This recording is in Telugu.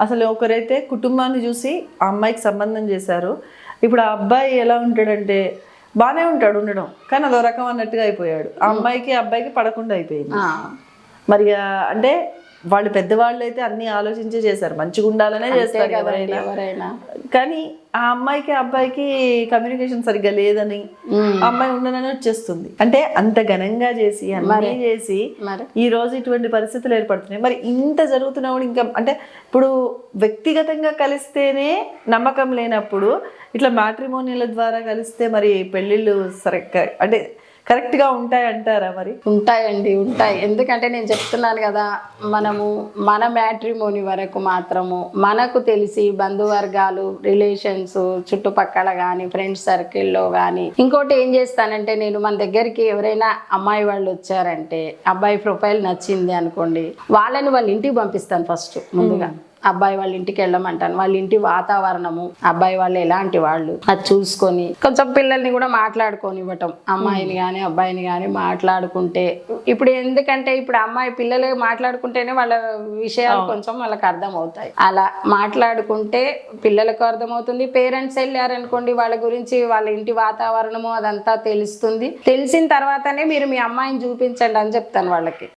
అసలు ఒకరైతే కుటుంబాన్ని చూసి ఆ అమ్మాయికి సంబంధం చేశారు. ఇప్పుడు ఆ అబ్బాయి ఎలా ఉంటాడంటే బాగానే ఉంటాడు ఉండడం, కానీ అదో రకం అన్నట్టుగా అయిపోయాడు. ఆ అమ్మాయికి అబ్బాయికి పడకుండా అయిపోయింది. మరి అంటే వాళ్ళు పెద్దవాళ్ళు అయితే అన్ని ఆలోచించే చేశారు, మంచిగా ఉండాలనే చేస్తారు ఎవరైనా. కానీ ఆ అమ్మాయికి అబ్బాయికి కమ్యూనికేషన్ సరిగ్గా లేదని ఆ అమ్మాయి ఉండనని వచ్చేస్తుంది. అంటే అంత ఘనంగా చేసి అన్నీ చేసి ఈ రోజు ఇటువంటి పరిస్థితులు ఏర్పడుతున్నాయి. మరి ఇంత జరుగుతున్నప్పుడు ఇంకా అంటే ఇప్పుడు వ్యక్తిగతంగా కలిస్తేనే నమ్మకం లేనప్పుడు ఇట్లా మ్యాట్రిమోనియల్ ద్వారా కలిస్తే మరి పెళ్ళిళ్ళు సరిగ్గా అంటే కరెక్ట్గా ఉంటాయి అంటారా? మరి ఉంటాయండి, ఉంటాయి. ఎందుకంటే నేను చెప్తున్నాను కదా, మనము మన మ్యాట్రిమోని వరకు మాత్రము మనకు తెలిసి బంధువర్గాలు, రిలేషన్స్, చుట్టుపక్కల కానీ ఫ్రెండ్స్ సర్కిల్లో కానీ. ఇంకోటి ఏం చేస్తానంటే, నేను మన దగ్గరికి ఎవరైనా అమ్మాయి వాళ్ళు వచ్చారంటే, అబ్బాయి ప్రొఫైల్ నచ్చింది అనుకోండి, వాళ్ళని వాళ్ళ ఇంటికి పంపిస్తాను ఫస్ట్. ముందుగా అబ్బాయి వాళ్ళ ఇంటికి వెళ్ళమంటాను. వాళ్ళ ఇంటి వాతావరణము, అబ్బాయి వాళ్ళు ఎలాంటి వాళ్ళు అది చూసుకొని, కొంచెం పిల్లల్ని కూడా మాట్లాడుకోనివ్వటం, అమ్మాయిని కానీ అబ్బాయిని కానీ మాట్లాడుకుంటే. ఇప్పుడు ఎందుకంటే ఇప్పుడు అమ్మాయి పిల్లలు మాట్లాడుకుంటేనే వాళ్ళ విషయాలు కొంచెం వాళ్ళకి అర్థమవుతాయి. అలా మాట్లాడుకుంటే పిల్లలకు అర్థమవుతుంది. పేరెంట్స్ వెళ్ళారనుకోండి, వాళ్ళ గురించి వాళ్ళ ఇంటి వాతావరణము అదంతా తెలుస్తుంది. తెలిసిన తర్వాతనే మీరు మీ అమ్మాయిని చూపించండి అని చెప్తాను వాళ్ళకి.